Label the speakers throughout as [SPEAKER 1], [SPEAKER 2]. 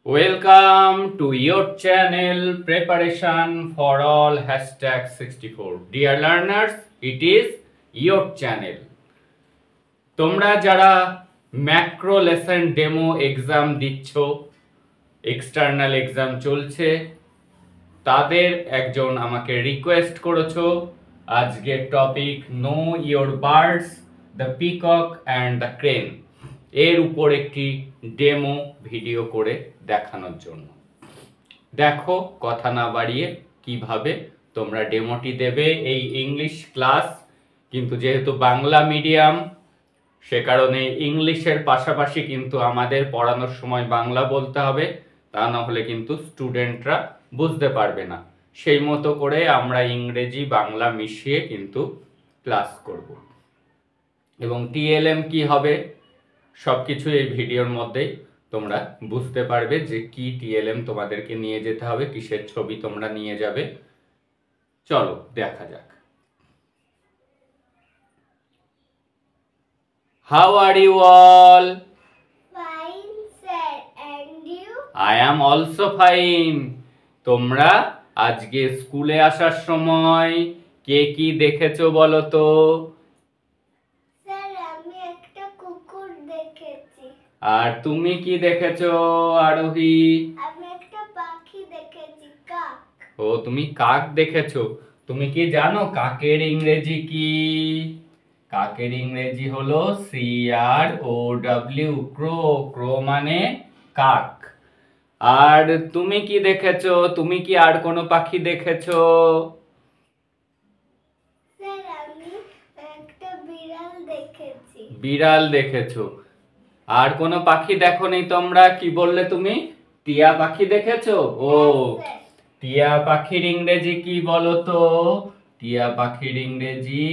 [SPEAKER 1] Welcome to your channel Preparation for All #64. Dear learners, it is your channel. তোমরা যারা macro lesson demo exam দিচ্ছ, external exam চলছে, তাদের একজন আমাকে রিকোয়েস্ট করেছো আজকের topic know your birds, the peacock and the crane এর উপর একটি ডেমো ভিডিও করে দেখানোর জন্য। দেখো কথা না বাড়িয়ে কিভাবে তোমরা ডেমোটি দেবে। এই ইংলিশ ক্লাস, কিন্তু যেহেতু বাংলা মিডিয়াম সে কারণে ইংলিশের পাশাপাশি কিন্তু আমাদের পড়ানোর সময় বাংলা বলতে হবে, তা না হলে কিন্তু স্টুডেন্টরা বুঝতে পারবে না। সেই মতো করে আমরা ইংরেজি বাংলা মিশিয়ে কিন্তু ক্লাস করব এবং টিএলএম কি হবে সব কিছু এই ভিডিওর মধ্যেই তোমরা বুঝতে পারবে যে কি টিএলএম তোমাদেরকে নিয়ে যেতে হবে, কিসের ছবি তোমরা নিয়ে যাবে। চলো দেখা যাক। How are you all?
[SPEAKER 2] Fine, sir. And you?
[SPEAKER 1] I am also fine. তোমরা আজকে স্কুলে আসার সময় কে কি দেখেছো বলো তো?
[SPEAKER 2] স্যার, আমি একটা কুকুর দেখেছি।
[SPEAKER 1] আর তুমি কি দেখেছো আরোহী?
[SPEAKER 2] আমি একটা পাখি দেখেছি, কাক।
[SPEAKER 1] ও, তুমি কাক দেখেছো। তুমি কি জানো কাকের ইংরেজি কি? কাকের ইংরেজি হলো CROW, ক্রো। ক্রো মানে কাক। আর তুমি কি দেখেছো? তুমি কি আর কোনো পাখি দেখেছো?
[SPEAKER 2] স্যার, আমি একটা বিড়াল দেখেছি।
[SPEAKER 1] বিড়াল দেখেছো। আর কোনো পাখি দেখোনি তোমরা? কি বললে তুমি? টিয়া পাখি দেখেছো? ও,
[SPEAKER 2] স্যার।
[SPEAKER 1] টিয়া পাখির ইংরেজি কি বলো তো? টিয়া পাখির ইংরেজি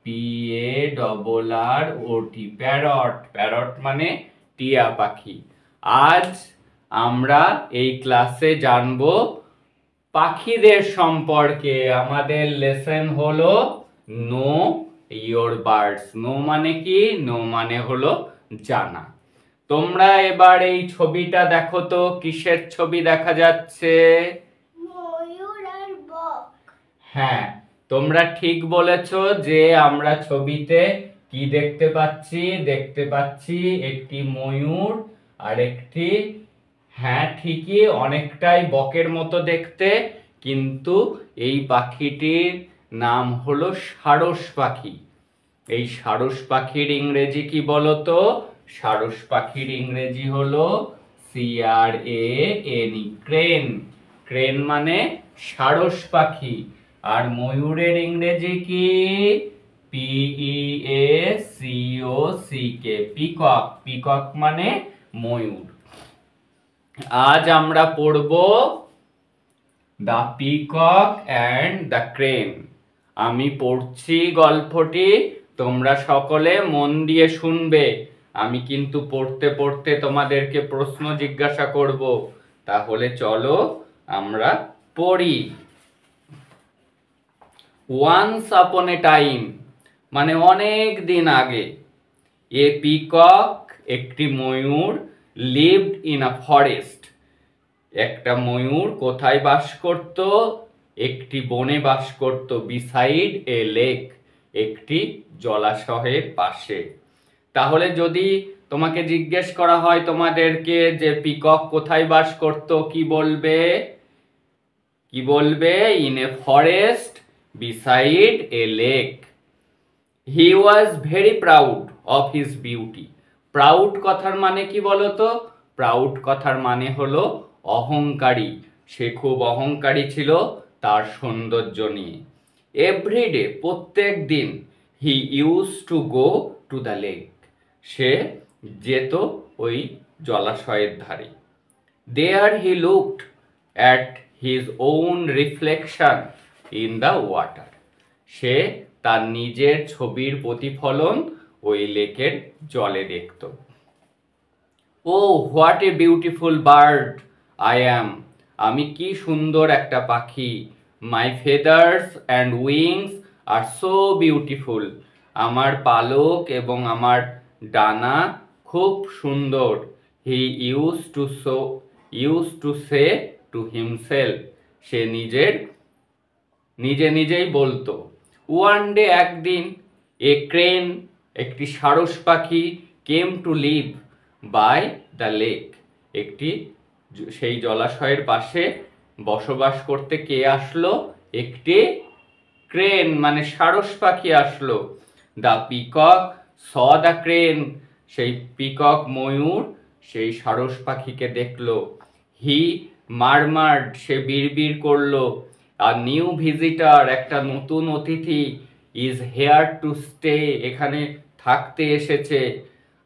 [SPEAKER 1] PARROT, প্যারট। প্যারট মানে টিয়া পাখি। আজ আমরা এই ক্লাসে জানবো পাখিদের সম্পর্কে। আমাদের লেসন হলো নো ইয়োর বার্ডস। নো মানে কি? নো মানে হলো জানা। তোমরা এবার এই ছবিটা দেখো তো, কিসের ছবি দেখা যাচ্ছে?
[SPEAKER 2] ময়ূর আর বক।
[SPEAKER 1] হ্যাঁ, তোমরা ঠিক বলেছো যে আমরা ছবিতে কি দেখতে পাচ্ছি? দেখতে পাচ্ছি একটি ময়ূর আর একটি, হ্যাঁ ঠিকই, অনেকটাই বকের মতো দেখতে, কিন্তু এই পাখিটির নাম হলো সারস পাখি। এই সারস পাখির ইংরেজি কি বলতো? সারস পাখির ইংরেজি হলো CRANE, ক্রেন। ক্রেন মানে সারস পাখি। আর ময়ূরের ইংরেজি কি? PEACOCK, peacock. পিকক মানে ময়ূর। আজ আমরা পড়ব the peacock and the crane. আমি পড়ছি গল্পটি, তোমরা সকলে মন দিয়ে শুনবে। আমি কিন্তু পড়তে পড়তে তোমাদেরকে প্রশ্ন জিজ্ঞাসা করব। তাহলে চলো আমরা পড়ি। ওয়ান্স আপন এ টাইম মানে অনেক দিন আগে, এ পিকক একটি ময়ূর, লিভড ইন আ ফরেস্ট, একটা ময়ূর কোথায় বাস করত? একটি বনে বাস করত। বিসাইড এ লেক, একটি জলাশয়ের পাশে। তাহলে যদি তোমাকে জিজ্ঞেস করা হয় তোমাদেরকে যে পিকক কোথায় বাস করত, কি বলবে? কি বলবে? In a forest beside a lake. He was very proud of his beauty. Proud কথার মানে কি বলতো? প্রাউড কথার মানে হলো অহংকারী। সে খুব অহংকারী ছিল তার সৌন্দর্য নিয়ে। এভরিডে, প্রত্যেক দিন, he use to go to the lake, সে যেত ওই জলাশয়ের ধারে। There he looked at his own reflection in the water, সে তার নিজের ছবির প্রতিফলন ওই লেকের জলে দেখত। Oh what a beautiful bird I am, আমি কি সুন্দর একটা পাখি। My feathers and wings are so beautiful, আমার পালক এবং আমার ডানা খুব সুন্দর। হি used to say to himself, সে নিজেই বলতো। ওয়ান ডে, একদিন, এ ক্রেন, একটি সারস পাখি, came to live by the lake, সেই জলাশয়ের পাশে বসবাস করতে কে আসলো? একটি ক্রেন মানে সারস পাখি আসলো। The peacock saw the crane, সেই পিকক ময়ূর সেই সারস পাখিকে দেখলো। হি মারমার্ড, সে বিড়বিড় করলো। আ নিউ ভিজিটর, একটা নতুন অতিথি, ইজ হেয়ার টু স্টে, এখানে থাকতে এসেছে।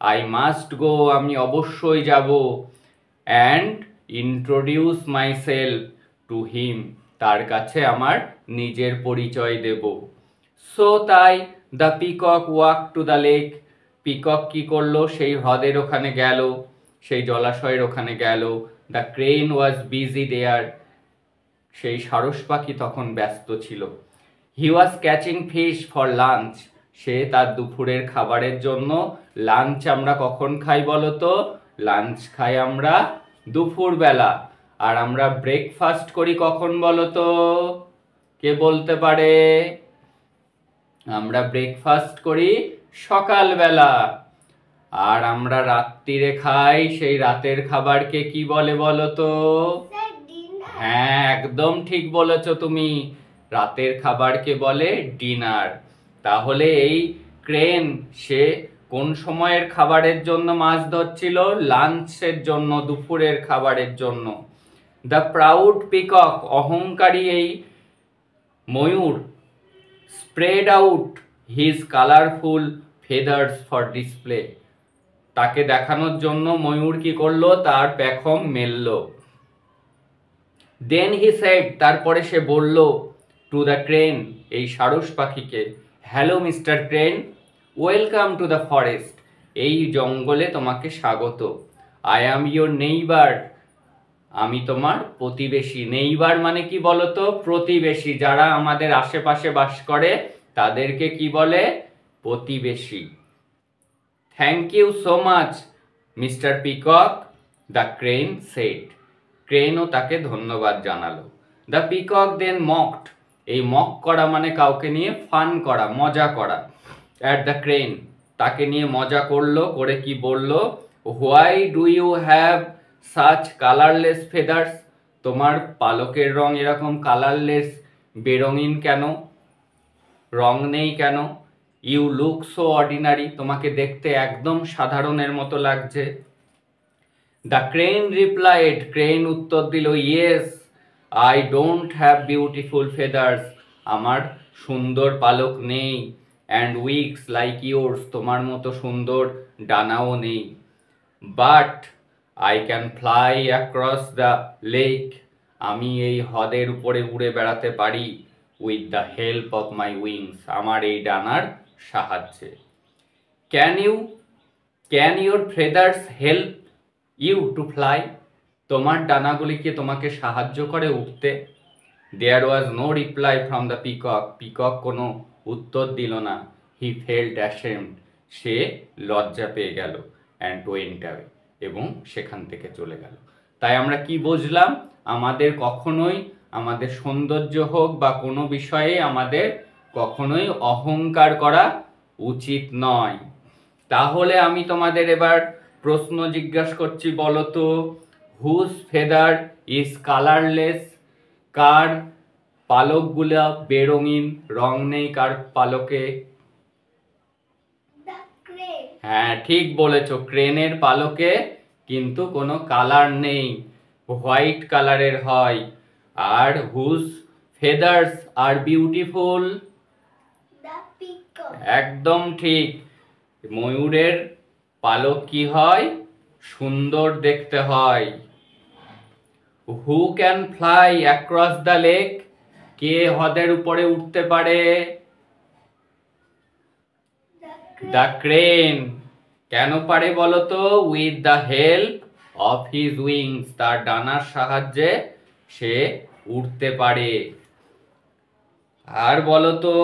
[SPEAKER 1] আই মাস্ট গো, আমি অবশ্যই যাব। And introduce myself to him, তার কাছে আমার নিজের পরিচয় দেব। সো তাই the peacock walk two the lake, peacock কি করলো? সেই হ্রদের ওখানে গেল, সেই জলাশয়ের ওখানে গেল। The crane was busy there, সেই সারস পাখি তখন ব্যস্ত ছিল। He was catching fish for lunch, সে তার দুপুরের খাবারের জন্য, লাঞ্চ আমরা কখন খাই বলো তো? লাঞ্চ খাই আমরা দুপুরবেলা। আর আমরা ব্রেকফাস্ট করি কখন বলো তো? কে বলতে পারে? আমরা ব্রেকফাস্ট করি সকালবেলা। আর আমরা রাত্রিরে খাই সেই রাতের খাবারকে কি বলে বলো তো? হ্যাঁ, একদম ঠিক বলেছো তুমি, রাতের খাবারকে বলে ডিনার। তাহলে এই ক্রেন সে কোন সময়ের খাবারের জন্য মাছ ধরছিল? লাঞ্চের জন্য, দুপুরের খাবারের জন্য। দ্য প্রাউড পিকক, অহংকারী এই ময়ূর, spread out his colourful feathers for display, তাকে দেখানোর জন্য ময়ূর কি করলো? তার পেখম মেললো। দেন হি সেড, তারপরে সে বলল, টু দ্য ক্রেন, এই সারস পাখিকে, hello mister crane, welcome to the forest, এই জঙ্গলে তোমাকে স্বাগত। আই অ্যাম ইয়োর নেইবার, আমি তোমার প্রতিবেশী। নেইবার মানে কি বলতো? প্রতিবেশী, যারা আমাদের আশেপাশে বাস করে তাদেরকে কি বলে? প্রতিবেশী। Thank you so much mister peacock, the crane said, ক্রেনও তাকে ধন্যবাদ জানালো। দ্য পিকক দেন মকড, এই মক করা মানে কাউকে নিয়ে ফান করা, মজা করা। অ্যাট দ্য ক্রেন, তাকে নিয়ে মজা করলো, করে কি বললো? Why do you have such colourless feathers, তোমার পালকের রং এরকম কালারলেস, বেরঙিন কেন? রং নেই কেন? ইউ লুক সো অর্ডিনারি, তোমাকে দেখতে একদম সাধারণের মতো লাগছে। দ্য ক্রেন রিপ্লাইড, ক্রেন উত্তর দিল, yes I don't have beautiful feathers, আমার সুন্দর পালক নেই। অ্যান্ড উইংস লাইক ইয়োর্স, তোমার মতো সুন্দর ডানাও নেই। But I can fly across the lake, আমি এই হ্রদের উপরে উড়ে বেড়াতে পারি। With the help of my wings, আমার এই ডানার সাহায্যে। Can your feathers help you to fly, তোমার ডানাগুলি কি তোমাকে সাহায্য করে উঠতে? There was no reply from the peacock, peacock কোনো উত্তর দিল না। হি ফেল্ট অ্যাশেমড, সে লজ্জা পেয়ে গেল। অ্যান্ড ওয়েন্ট অ্যাওয়ে, এবং সেখান থেকে চলে গেল। তাই আমরা কি বুঝলাম? আমাদের কখনোই আমাদের সৌন্দর্য হোক বা কোনো বিষয়ে আমাদের কখনোই অহংকার করা উচিত নয়। তাহলে আমি তোমাদের এবার প্রশ্ন জিজ্ঞাসা করছি, বলো তো, হুজ ফেদার ইজ কালারলেস, কার পালকগুলা বেরঙিন, রং নেই কার পালকে? হ্যাঁ, ঠিক বলেছো, ক্রেনের পালকে কিন্তু কোনো কালার নেই, হোয়াইট কালারের হয়। আর হুজ ফেদার্স আর বিউটিফুল, একদম ঠিক, ময়ূরের পালক কি হয়? সুন্দর দেখতে হয়। Who can fly across the lake, কে হ্রদের উপরে উঠতে পারে? দ্য ক্রেন, কেন পারে বলো তো? With the help of his wings, তার ডানার সাহায্যে সে উঠতে পারে। আর বলো তো,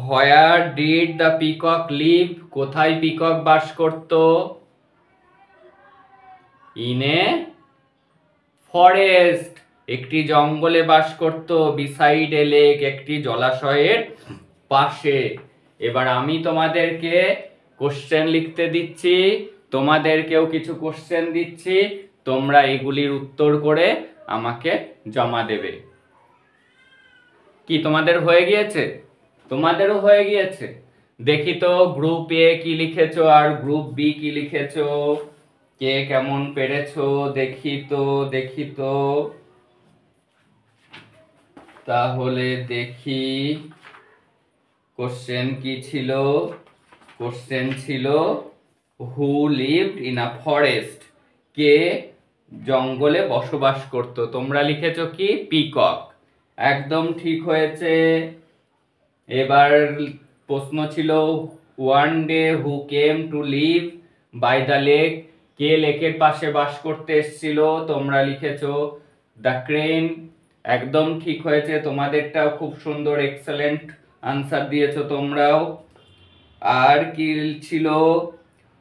[SPEAKER 1] where did the peacock live, কোথায় পিকক বাস করত? ইন এ ফরেস্ট একটি জঙ্গলে বাস করত, বিসাইড এ লেক একটি জলাশয়ের পাশে। এবার আমি তোমাদেরকে কোশ্চেন লিখতে দিচ্ছি, তোমাদেরকেও কিছু কোশ্চেন দিচ্ছি, তোমরা এগুলির উত্তর করে আমাকে জমা দেবে। কি তোমাদের হয়ে গিয়েছে? তোমাদেরও হয়ে গিয়েছে? দেখি তো গ্রুপ এ কি লিখেছো আর গ্রুপ বি কি লিখেছো, কে কেমন পেরেছো দেখি তো। তাহলে দেখি কোশ্চেন কি ছিল। কোশ্চেন ছিল who lived in a forest, কে জঙ্গলে বসবাস করত। তোমরা লিখেছো কি? পিকক। একদম ঠিক হয়েছে। এবার প্রশ্ন ছিল one day who came to live by the lake, কে লেকের পাশে বাস করতে এসেছিল। তোমরা লিখেছো দ্য ক্রেন। একদম ঠিক হয়েছে, তোমাদেরটাও খুব সুন্দর, এক্সেলেন্ট আনসার দিয়েছো তোমরাও। আর কি ছিল?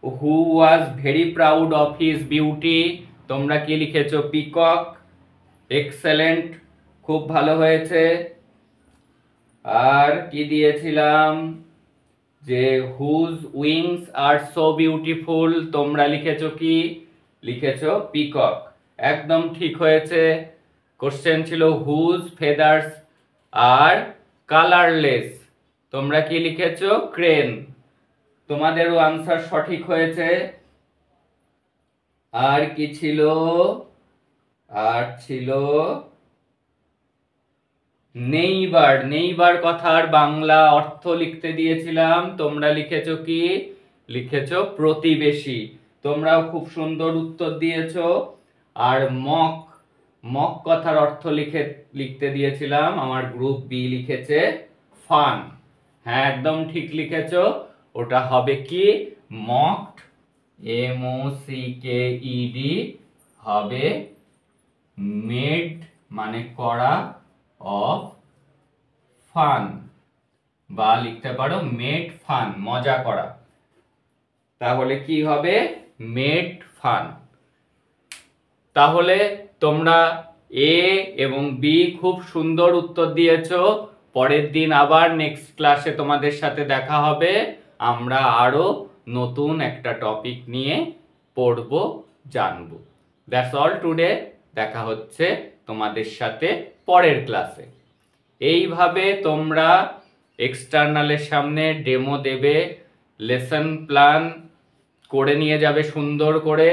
[SPEAKER 1] Who was very proud of his beauty, তোমরা কি লিখেছো? পিকক। এক্সেলেন্ট, খুব ভালো হয়েছে। আর কি দিয়েছিলাম? যে whose wings are so beautiful, তোমরা লিখেছো কি? লিখেছো পিকক। একদম ঠিক হয়েছে। কোশ্চেন ছিল হুজ ফেদার্স আর কালারলেস, তোমরা কি লিখেছো? ক্রেন। তোমাদেরও আনসার সঠিক হয়েছে। আর কি ছিল? আর ছিল নেইবার। নেইবার কথার বাংলা অর্থ লিখতে দিয়েছিলাম, তোমরা লিখেছো কি? লিখেছো প্রতিবেশী। তোমরাও খুব সুন্দর উত্তর দিয়েছো। আর মক, মক কথার অর্থ লিখতে দিয়েছিলাম, আমার গ্রুপ বি লিখেছে ফান। হ্যাঁ একদম ঠিক লিখেছো, ওটা হবে কি? মকড, MOCKED হবে মেড মানে করা, অফ ফান, বা লিখতে পারো মেড ফান, মজা করা। তাহলে কি হবে? Made fun. তাহলে তোমরা এ এবং বি খুব সুন্দর উত্তর দিয়েছো। পরের দিন আবার নেক্সট ক্লাসে তোমাদের সাথে দেখা হবে, আমরা আরো নতুন একটা টপিক নিয়ে পড়বো, জানবো। That's all today. দেখা হচ্ছে তোমাদের সাথে পরের ক্লাসে। এইভাবে তোমরা এক্সটার্নালের সামনে ডেমো দেবে, লেসন প্ল্যান করে নিয়ে যাবে সুন্দর করে,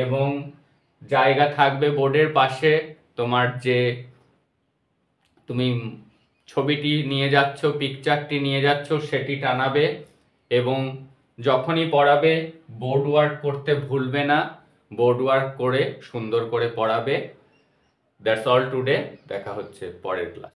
[SPEAKER 1] এবং জায়গা থাকবে বোর্ডের পাশে তোমার, যে তুমি ছবিটি নিয়ে যাচ্ছ, পিকচারটি নিয়ে যাচ্ছ, সেটি টানাবে। এবং যখনই পড়াবে বোর্ড ওয়ার্ক করতে ভুলবে না, বোর্ড ওয়ার্ক করে সুন্দর করে পড়াবে। That's all today. দেখা হচ্ছে পরের ক্লাস।